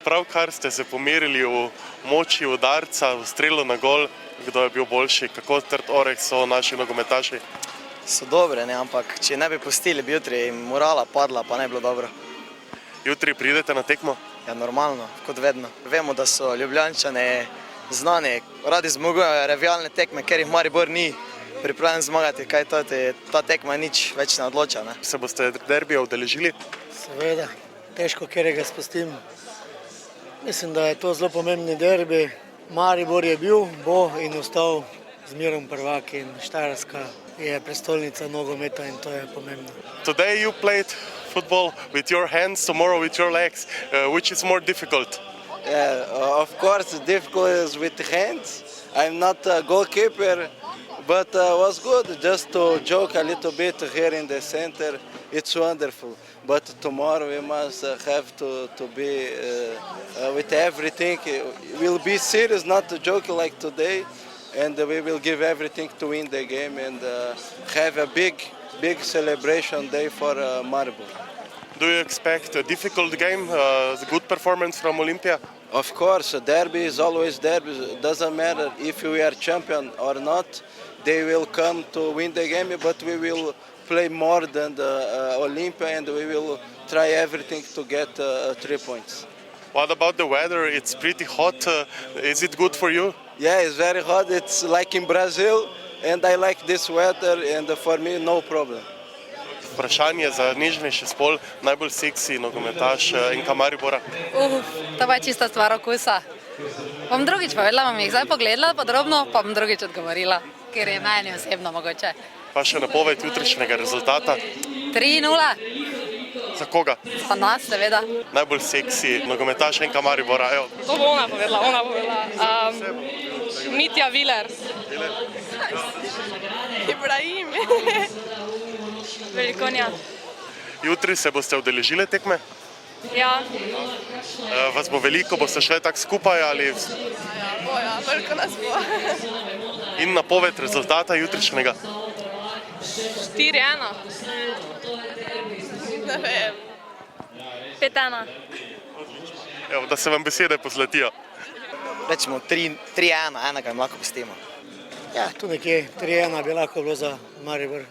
Pravkar ste se pomerili v moči udarca, v strelu na gol, kdo je bil boljši, kako trd oreh so naši nogometaši? So dobre, ne, ampak če ne bi pustili, bi jutri jim morala padla, pa ne bi bilo dobro. Jutri pridete na tekmo? Ja, normalno, kot vedno. Vemo, da so Ljubljančani znani, radi zmagujejo revijalne tekme, ker jih Maribor ni pripravljen zmagati, kaj ta tekma nič več ne odloča. Ne. Se boste derbija udeležili? Seveda, težko kjerega spustim. Mislim, da je to zelo pomembni derbi. Maribor je bil, bo in ostal zmerom prvak in Štajerska je prestolnica nogometa in to je pomembno. Today you played football with your hands, tomorrow with your legs. Which is more difficult? Yeah, of course, difficult is with the hands. I'm not a goalkeeper, but was good just to joke a little bit here in the center. It's wonderful. But tomorrow we must have to be with everything. We'll be serious, not to joke like today. And we will give everything to win the game and have a big celebration day for Maribor. Do you expect a difficult game, a good performance from Olympia? Of course, a derby is always derby. It doesn't matter if we are champion or not. They will come to win the game, but we will play more than the Olympia and we will try everything to get 3 points. What about the weather? It's pretty hot. Is it good for you? Yeah, it's very hot. It's like in Brazil and I like this weather and for me no problem. Vprašanje za nežnejši spol, najbolj seksi nogometaš NK Maribora. To pa je čista stvar okusa. Bom drugič povedala, bom jih zdaj pogledala podrobno, pa bom drugič odgovorila, ker je meni osebno mogoče. Pa še napoved jutrišnjega rezultata? 3:0. Za koga? Pa nas, seveda. Najbolj seksi nogometaš NK Maribora, evo. To bo ona povedala. Mitja Viler. Ibrahim. Velikonja. Jutri se boste udeležili tekme? Ja. Vas bo veliko, boste šli tako skupaj ali? Boja, veliko nas bo. In napoved rezultata jutrišnjega? 4:1. Ne vem. 5:1. Evo, da se vam besede pozletijo. Rečemo 3:1, enega jim lahko pustimo. Ja, tu nekje 3:1 bi lahko bilo za Maribor.